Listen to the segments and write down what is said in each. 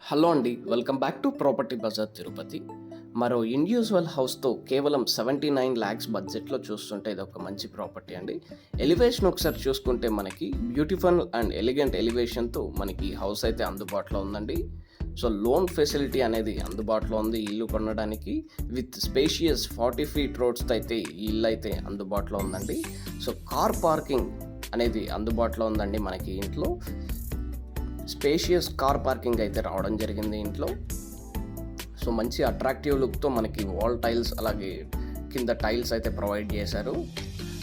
Hello అండి, welcome back to property Bazar Tirupati. మరో individual హౌస్తో కేవలం 79 lakhs బడ్జెట్లో చూస్తుంటే ఇది ఒక మంచి ప్రాపర్టీ అండి. ఎలివేషన్ ఒకసారి చూసుకుంటే మనకి బ్యూటిఫుల్ అండ్ ఎలిగెంట్ ఎలివేషన్తో మనకి హౌస్ అయితే అందుబాటులో ఉందండి. సో లోన్ ఫెసిలిటీ అనేది అందుబాటులో ఉంది ఇల్లు కొనడానికి. విత్ స్పేషియస్ 40 feet రోడ్స్తో అయితే ఈ ఇల్లు అయితే అందుబాటులో ఉందండి. సో కార్ పార్కింగ్ అనేది అందుబాటులో ఉందండి మనకి ఇంట్లో. స్పేషియస్ కార్ పార్కింగ్ అయితే రావడం జరిగింది ఇంట్లో. సో మంచి అట్రాక్టివ్ లుక్తో మనకి వాల్ టైల్స్ అలాగే కింద టైల్స్ అయితే ప్రొవైడ్ చేశారు.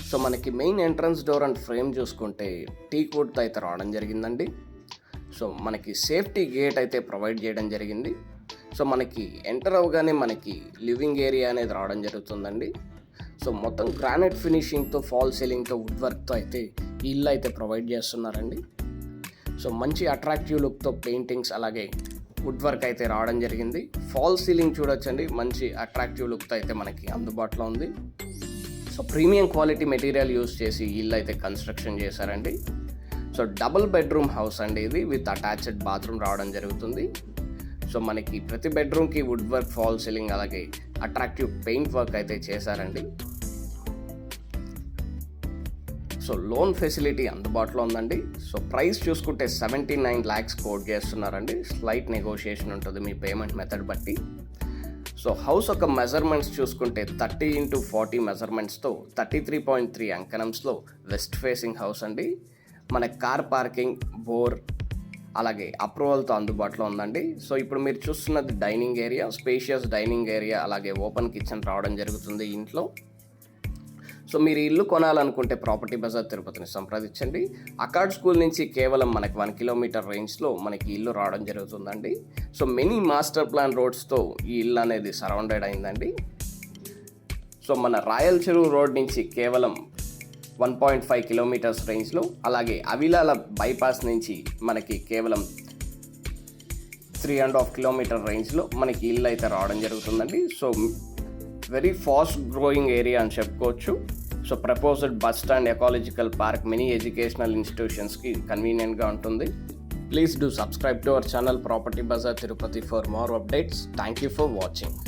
సో మనకి main entrance door and frame చూసుకుంటే టీక్ వుడ్తో అయితే రావడం జరిగిందండి. సో మనకి సేఫ్టీ గేట్ అయితే ప్రొవైడ్ చేయడం జరిగింది. సో మనకి ఎంటర్ అవగానే మనకి లివింగ్ ఏరియా అనేది రావడం జరుగుతుందండి. సో మొత్తం గ్రానైట్ ఫినిషింగ్తో ఫాల్ సీలింగ్తో వుడ్ వర్క్తో అయితే ఈ ఇల్లు అయితే ప్రొవైడ్ చేస్తున్నారండి. సో మంచి అట్రాక్టివ్ లుక్తో పెయింటింగ్స్ అలాగే వుడ్ వర్క్ అయితే రావడం జరిగింది. ఫాల్ సీలింగ్ చూడొచ్చండి, మంచి అట్రాక్టివ్ లుక్తో అయితే మనకి అందుబాటులో ఉంది. So premium quality material use చేసి ఇల్లు అయితే కన్స్ట్రక్షన్ చేశారండి. సో డబుల్ బెడ్రూమ్ హౌస్ అండి ఇది, విత్ అటాచ్డ్ బాత్రూమ్ రావడం జరుగుతుంది. సో మనకి ప్రతి బెడ్రూమ్కి వుడ్ వర్క్, ఫాల్ సీలింగ్ అలాగే అట్రాక్టివ్ పెయింట్ వర్క్ అయితే చేశారండి. సో లోన్ ఫెసిలిటీ అందుబాటులో ఉందండి. సో ప్రైస్ చూసుకుంటే 79 lakhs కోట్ చేస్తున్నారండి. స్లైట్ నెగోషియేషన్ ఉంటుంది మీ పేమెంట్ మెథడ్ బట్టి. సో హౌస్ ఒక మెజర్మెంట్స్ చూసుకుంటే 30x40 మెజర్మెంట్స్తో 33.3 అంకణంస్లో వెస్ట్ ఫేసింగ్ హౌస్ అండి. మన కార్ పార్కింగ్, బోర్ అలాగే అప్రూవల్తో అందుబాటులో ఉందండి. సో ఇప్పుడు మీరు చూస్తున్నది dining area, spacious dining area అలాగే ఓపెన్ కిచెన్ రావడం జరుగుతుంది ఇంట్లో. సో మీరు ఇల్లు కొనాలనుకుంటే ప్రాపర్టీ బజార్ తిరుపతిని సంప్రదించండి. అకార్డ్ స్కూల్ నుంచి కేవలం మనకి 1 kilometer రేంజ్లో మనకి ఇల్లు రావడం జరుగుతుందండి. సో మెనీ మాస్టర్ ప్లాన్ రోడ్స్తో ఈ ఇల్లు అనేది సరౌండెడ్ అయిందండి. సో మన రాయల్ చెరువు రోడ్ నుంచి కేవలం 1.5 kilometers రేంజ్లో, అలాగే అవిలాల బైపాస్ నుంచి మనకి కేవలం 3.5 kilometer రేంజ్లో మనకి ఇల్లు అయితే రావడం జరుగుతుందండి. So very fast growing area అని చెప్పుకోవచ్చు. So proposed bus stand, ecological park, many educational ఇన్స్టిట్యూషన్స్కి కన్వీనియంట్గా ఉంటుంది. Please do subscribe to our channel Property Bazar Tirupati for more updates. Thank you for watching.